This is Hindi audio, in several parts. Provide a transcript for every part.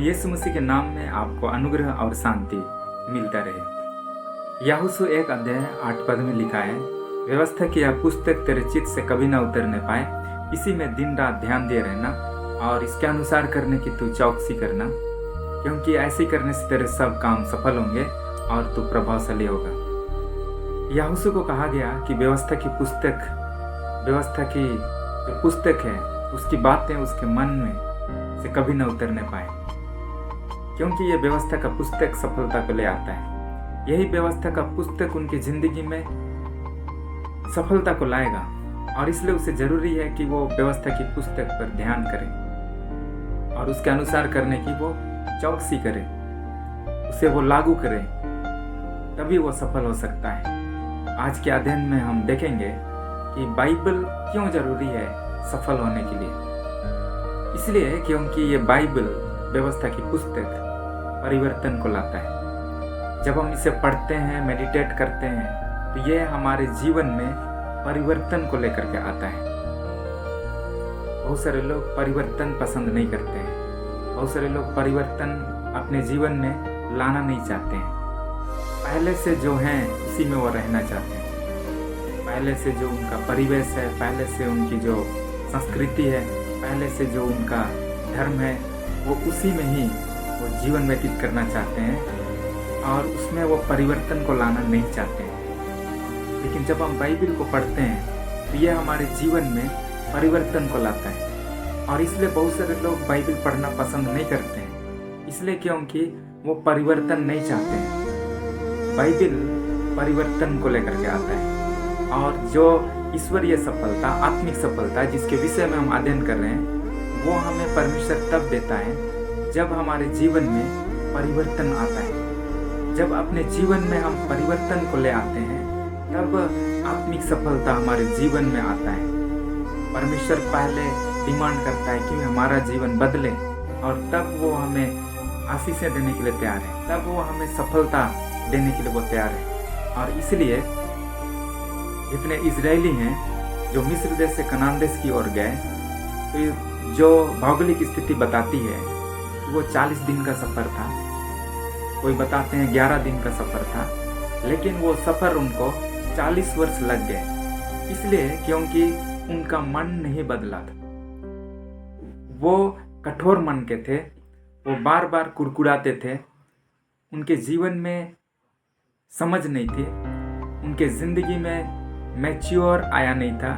यीशु मसीह के नाम में आपको अनुग्रह और शांति मिलता रहे। यहोशू 1 अध्याय 8 पद में लिखा है, व्यवस्था की यह पुस्तक तेरे चित्त से कभी न उतरने पाए, इसी में दिन रात ध्यान दिए रहना और इसके अनुसार करने की तू चौकसी करना, क्योंकि ऐसे करने से तेरे सब काम सफल होंगे और तू प्रभावशाली होगा। यहोशू को कहा गया कि व्यवस्था की जो पुस्तक है उसकी बातें उसके मन में से कभी न उतरने पाए, क्योंकि यह व्यवस्था का पुस्तक सफलता को ले आता है। यही व्यवस्था का पुस्तक उनकी जिंदगी में सफलता को लाएगा और इसलिए उसे जरूरी है कि वो व्यवस्था की पुस्तक पर ध्यान करे और उसके अनुसार करने की वो चौकसी करे, उसे वो लागू करे, तभी वो सफल हो सकता है। आज के अध्ययन में हम देखेंगे कि बाइबल क्यों जरूरी है सफल होने के लिए। इसलिए क्योंकि ये बाइबल व्यवस्था की पुस्तक परिवर्तन को लाता है। जब हम इसे पढ़ते हैं, मेडिटेट करते हैं, तो ये हमारे जीवन में परिवर्तन को लेकर के आता है। बहुत सारे लोग परिवर्तन पसंद नहीं करते हैं, बहुत सारे लोग परिवर्तन अपने जीवन में लाना नहीं चाहते हैं। पहले से जो हैं उसी में वो रहना चाहते हैं। पहले से जो उनका परिवेश है, पहले से उनकी जो संस्कृति है, पहले से जो उनका धर्म है, वो उसी में ही वो जीवन व्यतीत करना चाहते हैं और उसमें वो परिवर्तन को लाना नहीं चाहते हैं। लेकिन जब हम बाइबल को पढ़ते हैं तो ये हमारे जीवन में परिवर्तन को लाता है और इसलिए बहुत सारे लोग बाइबल पढ़ना पसंद नहीं करते हैं, इसलिए क्योंकि वो परिवर्तन नहीं चाहते हैं। बाइबल परिवर्तन को लेकर के आता है और जो ईश्वरीय सफलता, आत्मिक सफलता जिसके विषय में हम अध्ययन कर रहे हैं, वो हमें परमेश्वर तब देता है जब हमारे जीवन में परिवर्तन आता है। जब अपने जीवन में हम परिवर्तन को ले आते हैं, तब आत्मिक सफलता हमारे जीवन में आता है। परमेश्वर पहले डिमांड करता है कि हमारा जीवन बदले और तब वो हमें आशीषें देने के लिए तैयार है, तब वो हमें सफलता देने के लिए वो तैयार है। और इसलिए जितने इजरायली हैं जो मिस्र देश से कनान देश की ओर गए, तो जो भौगोलिक स्थिति बताती है वो 40 दिन का सफ़र था, कोई बताते हैं 11 दिन का सफ़र था, लेकिन वो सफ़र उनको 40 वर्ष लग गए। इसलिए क्योंकि उनका मन नहीं बदला था। वो कठोर मन के थे, वो बार बार कुड़कुड़ाते थे, उनके जीवन में समझ नहीं थी, उनके ज़िंदगी में मैच्योर आया नहीं था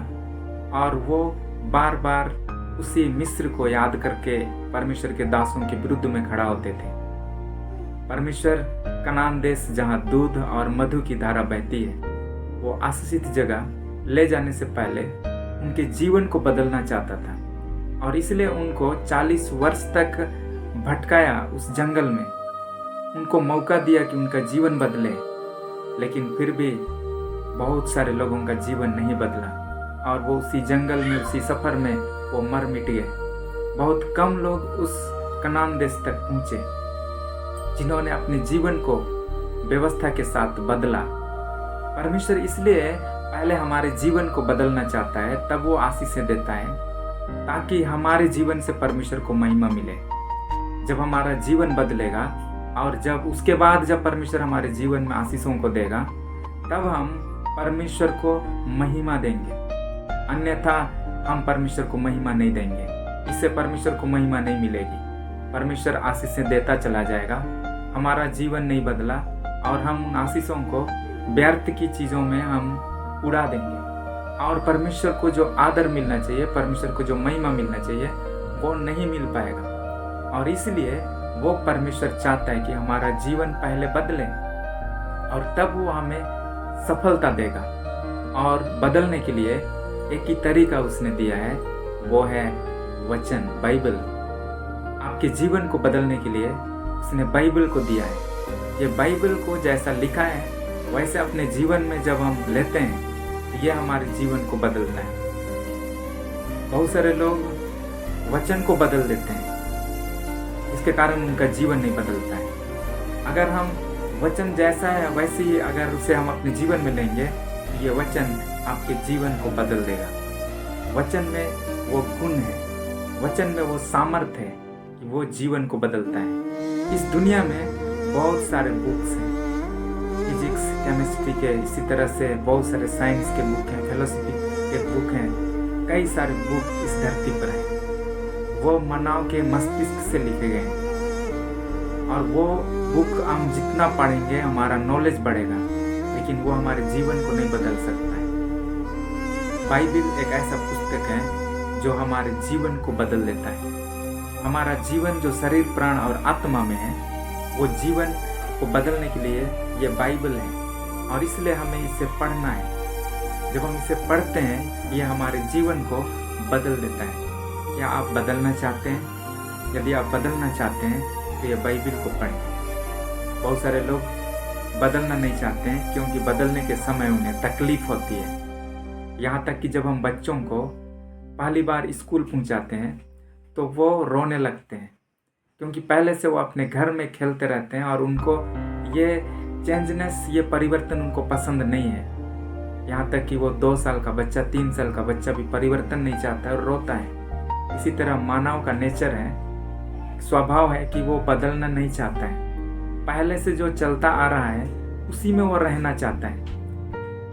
और वो बार बार उसी मिस्र को याद करके परमेश्वर के दासों के विरुद्ध में खड़ा होते थे। परमेश्वर कनान देश जहाँ दूध और मधु की धारा बहती है, वो आशीषित जगह ले जाने से पहले उनके जीवन को बदलना चाहता था और इसलिए उनको 40 वर्ष तक भटकाया उस जंगल में, उनको मौका दिया कि उनका जीवन बदले, लेकिन फिर भी बहुत सारे लोगों का जीवन नहीं बदला और वो उसी जंगल में, उसी सफ़र में वो मर मिट गए। बहुत कम लोग उस कनान देश तक पहुँचे जिन्होंने अपने जीवन को व्यवस्था के साथ बदला। परमेश्वर इसलिए पहले हमारे जीवन को बदलना चाहता है, तब वो आशीषें देता है ताकि हमारे जीवन से परमेश्वर को महिमा मिले। जब हमारा जीवन बदलेगा और जब उसके बाद जब परमेश्वर हमारे जीवन में आशीषों को देगा, तब हम परमेश्वर को महिमा देंगे, अन्यथा हम परमेश्वर को महिमा नहीं देंगे। इससे परमेश्वर को महिमा नहीं मिलेगी। परमेश्वर आशीषें देता चला जाएगा, हमारा जीवन नहीं बदला और हम उन आशीषों को व्यर्थ की चीज़ों में हम उड़ा देंगे और परमेश्वर को जो आदर मिलना चाहिए, परमेश्वर को जो महिमा मिलना चाहिए, वो नहीं मिल पाएगा। और इसलिए वो परमेश्वर चाहता है कि हमारा जीवन पहले बदले और तब वो हमें सफलता देगा। और बदलने के लिए एक ही तरीका उसने दिया है, वो है वचन, बाइबल। आपके जीवन को बदलने के लिए उसने बाइबल को दिया है। ये बाइबल को जैसा लिखा है वैसे अपने जीवन में जब हम लेते हैं, तो ये हमारे जीवन को बदलता है। बहुत सारे लोग वचन को बदल देते हैं, इसके कारण उनका जीवन नहीं बदलता है। अगर हम वचन जैसा है वैसे ही अगर उसे हम अपने जीवन में लेंगे, तो ये वचन आपके जीवन को बदल देगा। वचन में वो गुण है, वचन में वो सामर्थ्य है कि कि वो जीवन को बदलता है। इस दुनिया में बहुत सारे बुक्स हैं, फिजिक्स, केमिस्ट्री के, इसी तरह से बहुत सारे साइंस के बुक हैं, फिलोसफी के बुक हैं, कई सारे बुक इस धरती पर हैं। वो मानव के मस्तिष्क से लिखे गए हैं और वो बुक हम जितना पढ़ेंगे हमारा नॉलेज बढ़ेगा, लेकिन वो हमारे जीवन को नहीं बदल सकता है। बाइबिल एक ऐसा पुस्तक है जो हमारे जीवन को बदल देता है। हमारा जीवन जो शरीर, प्राण और आत्मा में है, वो जीवन को बदलने के लिए ये बाइबल है और इसलिए हमें इसे पढ़ना है। जब हम इसे पढ़ते हैं ये हमारे जीवन को बदल देता है। क्या आप बदलना चाहते हैं? यदि आप बदलना चाहते हैं तो ये बाइबिल को पढ़ें। बहुत सारे लोग बदलना नहीं चाहते हैं क्योंकि बदलने के समय उन्हें तकलीफ होती है। यहाँ तक कि जब हम बच्चों को पहली बार स्कूल पहुँचाते हैं तो वो रोने लगते हैं क्योंकि पहले से वो अपने घर में खेलते रहते हैं और उनको ये चेंजनेस, ये परिवर्तन उनको पसंद नहीं है। यहाँ तक कि वो 2 साल का बच्चा, 3 साल का बच्चा भी परिवर्तन नहीं चाहता है और रोता है। इसी तरह मानव का नेचर है, स्वभाव है कि वो बदलना नहीं चाहता है। पहले से जो चलता आ रहा है उसी में वो रहना चाहता है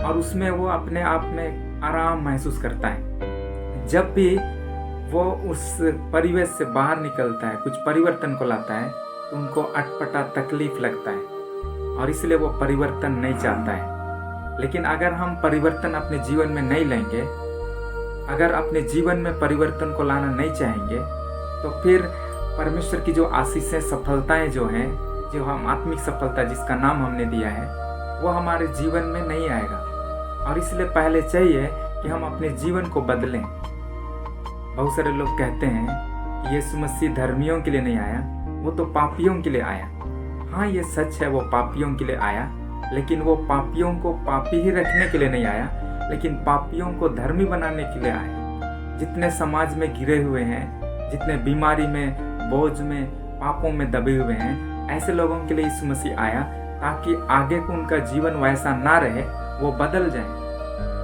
और उसमें वो अपने आप में आराम महसूस करता है। जब भी वो उस परिवेश से बाहर निकलता है, कुछ परिवर्तन को लाता है, तो उनको अटपटा तकलीफ लगता है और इसलिए वो परिवर्तन नहीं चाहता है। लेकिन अगर हम परिवर्तन अपने जीवन में नहीं लेंगे, अगर अपने जीवन में परिवर्तन को लाना नहीं चाहेंगे, तो फिर परमेश्वर की जो आशीषें, सफलताएं जो हैं, जो हम आत्मिक सफलता जिसका नाम हमने दिया है, वो हमारे जीवन में नहीं आएगा। और इसलिए पहले चाहिए कि हम अपने जीवन को बदलें। बहुत सारे लोग कहते हैं कि यीशु मसीह धर्मियों के लिए नहीं आया, वो तो पापियों के लिए आया। हाँ, ये सच है, वो पापियों के लिए आया, लेकिन वो पापियों को पापी ही रखने के लिए नहीं आया, लेकिन पापियों को धर्मी बनाने के लिए आया। जितने समाज में घिरे हुए हैं, जितने बीमारी में, बोझ में, पापों में दबे हुए हैं, ऐसे लोगों के लिए यीशु मसीह आया ताकि आगे को उनका जीवन वैसा ना रहे, वो बदल जाए।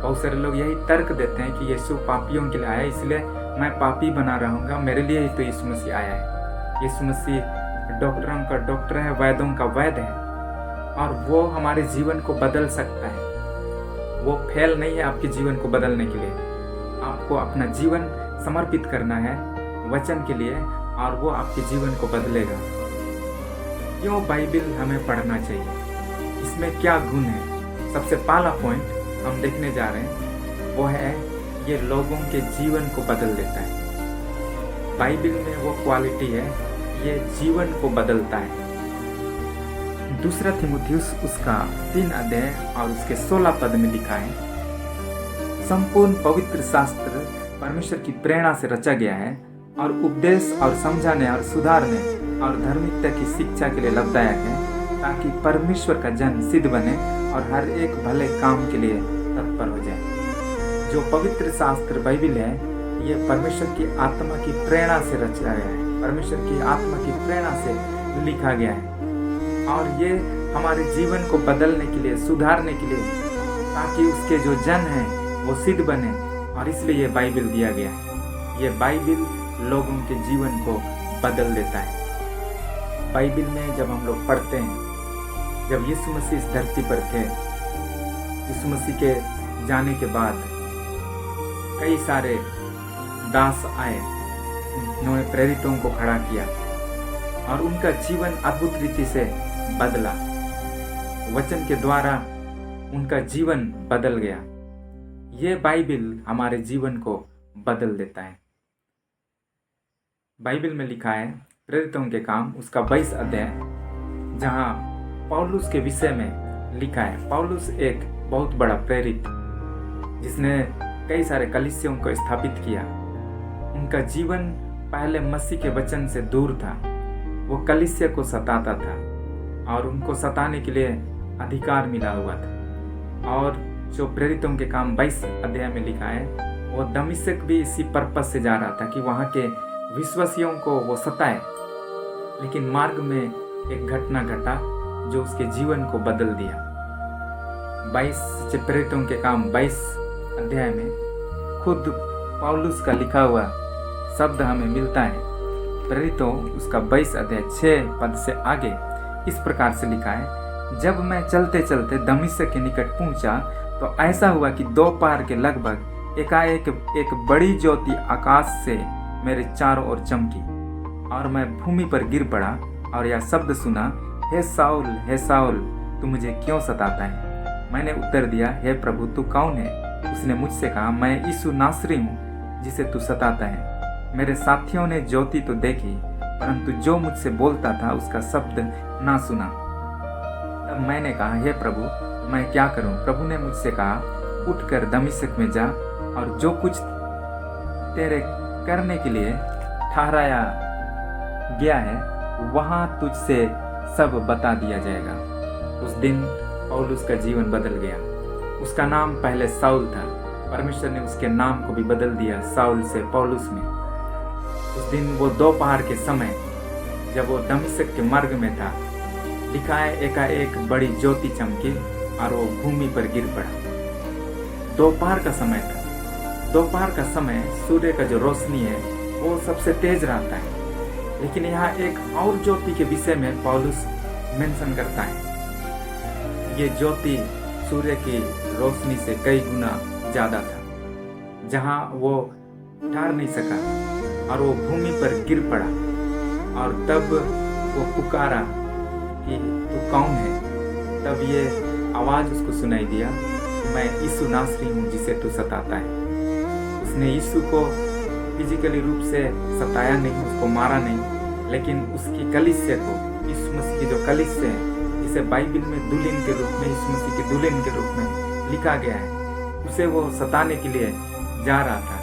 बहुत सारे लोग यही तर्क देते हैं कि यीशु पापियों के लिए आया, इसलिए मैं पापी बना रहूँगा, मेरे लिए ही तो यीशु मसीह आया है। यीशु मसीह डॉक्टरों का डॉक्टर है, वैद्यों का वैद्य है और वो हमारे जीवन को बदल सकता है। वो फेल नहीं है आपके जीवन को बदलने के लिए। आपको अपना जीवन समर्पित करना है वचन के लिए और वो आपके जीवन को बदलेगा। क्यों बाइबिल हमें पढ़ना चाहिए? इसमें क्या गुण है? सबसे पहला पॉइंट हम देखने जा रहे हैं वो है ये लोगों के जीवन को बदल देता है। बाइबिल में वो क्वालिटी है, ये जीवन को बदलता है। 2 तीमुथियुस उसका 3 अध्याय और उसके 16 पद में लिखा है, संपूर्ण पवित्र शास्त्र परमेश्वर की प्रेरणा से रचा गया है और उपदेश और समझाने और सुधारने और धार्मिकता की शिक्षा के लिए लाभदायक है, ताकि परमेश्वर का जन सिद्ध बने और हर एक भले काम के लिए तत्पर हो जाए। जो पवित्र शास्त्र बाइबिल है, ये परमेश्वर की आत्मा की प्रेरणा से रचा गया है, परमेश्वर की आत्मा की प्रेरणा से लिखा गया है और ये हमारे जीवन को बदलने के लिए, सुधारने के लिए, ताकि उसके जो जन हैं वो सिद्ध बने, और इसलिए ये बाइबिल दिया गया है। ये बाइबिल लोगों के जीवन को बदल देता है। बाइबिल में जब हम लोग पढ़ते हैं, जब यीशु मसीह इस धरती पर थे, यीशु मसीह के जाने के बाद कई सारे दास आए, उन्होंने प्रेरितों को खड़ा किया और उनका जीवन अद्भुत रीति से बदला। वचन के द्वारा उनका जीवन बदल गया। ये बाइबिल हमारे जीवन को बदल देता है। बाइबिल में लिखा है प्रेरितों के काम उसका 22 अध्याय, जहाँ पौलुस के विषय में लिखा है। पौलुस एक बहुत बड़ा प्रेरित जिसने कई सारे कलीसियों को स्थापित किया। उनका जीवन पहले मसीह के वचन से दूर था। वो कलीसिया को सताता था और उनको सताने के लिए अधिकार मिला हुआ था। और जो प्रेरितों के काम 22 अध्याय में लिखा है, वो दमिश्क भी इसी पर्पस से जा रहा था कि वहाँ के विश्वासियों को वो सताए। लेकिन मार्ग में एक घटना घटा जो उसके जीवन को बदल दिया। 22 प्रेरितों के काम 22 अध्याय में खुद पौलुस का लिखा हुआ शब्द हमें मिलता है। प्रेरितों उसका 22 अध्याय 6 पद से आगे इस प्रकार से लिखा है, जब मैं चलते चलते दमिश्क के निकट पहुंचा तो ऐसा हुआ कि दोपहर के लगभग एकाएक एक बड़ी ज्योति आकाश से मेरे चारों ओर चमकी और मैं भूमि पर गिर पड़ा और यह शब्द सुना, हे साउल तू मुझे क्यों सताता है? मैंने उत्तर दिया, हे प्रभु तू कौन है? उसने मुझसे कहा, मैं यीशु नासरी हूँ जिसे तू सताता है। मेरे साथियों ने ज्योति तो देखी परंतु जो मुझसे बोलता था उसका शब्द ना सुना। तब मैंने कहा, हे प्रभु मैं क्या करूं? प्रभु ने मुझसे कहा, उठकर दमिश्क में जा और जो कुछ तेरे करने के लिए ठहराया गया है वहां तुझसे सब बता दिया जाएगा। उस दिन पौलुस का जीवन बदल गया। उसका नाम पहले साउल था, परमेश्वर ने उसके नाम को भी बदल दिया साउल से पौलुस में। उस दिन वो दोपहर के समय जब वो दमिश्क के मार्ग में था, लिखा है एकाएक बड़ी ज्योति चमकी और वो भूमि पर गिर पड़ा। दोपहर का समय था। दोपहर का समय सूर्य का जो रोशनी है वो सबसे तेज रहता है, लेकिन यहाँ एक और ज्योति के विषय में पौलुस मेंशन करता है। ये ज्योति सूर्य की रोशनी से कई गुना ज्यादा था। जहाँ वो ठहर नहीं सका और वो भूमि पर गिर पड़ा और तब वो पुकारा कि तू कौन है? तब ये आवाज उसको सुनाई दिया, मैं यीशु नासरी हूँ जिसे तू सताता है। उसने यीशु को फिजिकली रूप से सताया नहीं, उसको मारा नहीं, लेकिन उसकी कलीसिया को, यीशु मसीह की जो कलीसिया है जिसे बाइबल में दुल्हन के रूप में, यीशु मसीह की दुल्हन के रूप में लिखा गया है, उसे वो सताने के लिए जा रहा था।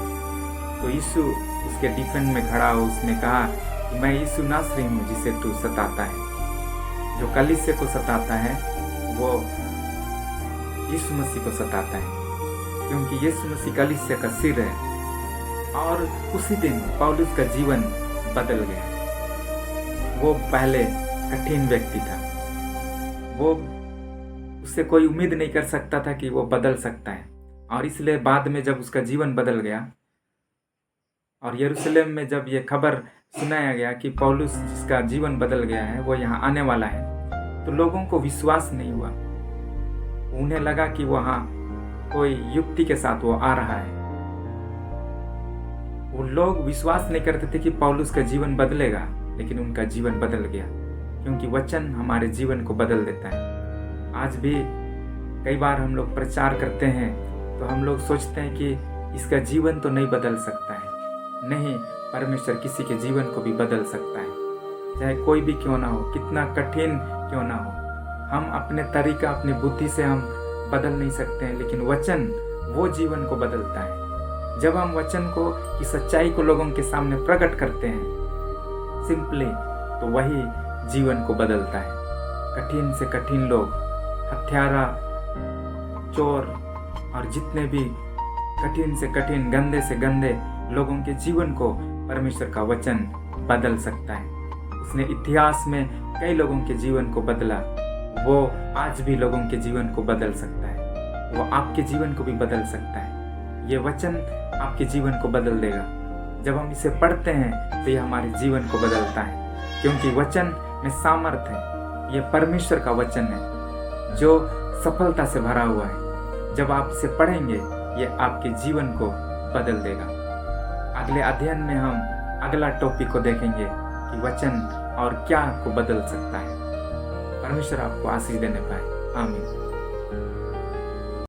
तो यीशु उसके डिफेंस में खड़ा हो उसने कहा कि मैं यीशु नासरी हूँ जिसे तू सताता है। जो कलीसिया को सताता है वो यीशु मसीह को सताता है, क्योंकि यीशु मसीह कलीसिया का सिर है। और उसी दिन पौलुस का जीवन बदल गया। वो पहले कठिन व्यक्ति था, वो उससे कोई उम्मीद नहीं कर सकता था कि वो बदल सकता है, और इसलिए बाद में जब उसका जीवन बदल गया और यरूशलेम में जब ये खबर सुनाया गया कि पौलुस जिसका जीवन बदल गया है वो यहाँ आने वाला है, तो लोगों को विश्वास नहीं हुआ। उन्हें लगा कि वहाँ कोई युक्ति के साथ वो आ रहा है। वो लोग विश्वास नहीं करते थे कि पौलुस का जीवन बदलेगा, लेकिन उनका जीवन बदल गया, क्योंकि वचन हमारे जीवन को बदल देता है। आज भी कई बार हम लोग प्रचार करते हैं तो हम लोग सोचते हैं कि इसका जीवन तो नहीं बदल सकता है। नहीं, परमेश्वर किसी के जीवन को भी बदल सकता है, चाहे कोई भी क्यों ना हो, कितना कठिन क्यों ना हो। हम अपने तरीका, अपनी बुद्धि से हम बदल नहीं सकते हैं, लेकिन वचन वो जीवन को बदलता है। जब हम वचन को की सच्चाई को लोगों के सामने प्रकट करते हैं सिंपली, तो वही जीवन को बदलता है। कठिन से कठिन लोग, हत्यारा, चोर और जितने भी कठिन से कठिन, गंदे से गंदे लोगों के जीवन को परमेश्वर का वचन बदल सकता है। उसने इतिहास में कई लोगों के जीवन को बदला, वो आज भी लोगों के जीवन को बदल सकता है। वो आपके जीवन को भी बदल सकता है। ये वचन आपके जीवन को बदल देगा। जब हम इसे पढ़ते हैं तो ये हमारे जीवन को बदलता है, क्योंकि वचन में सामर्थ है। ये परमेश्वर का वचन है जो सफलता से भरा हुआ है। जब आप इसे पढ़ेंगे ये आपके जीवन को बदल देगा। अगले अध्ययन में हम अगला टॉपिक को देखेंगे कि वचन और क्या को बदल सकता है। परमेश्वर आपको आशीष देने पाए। आमीन।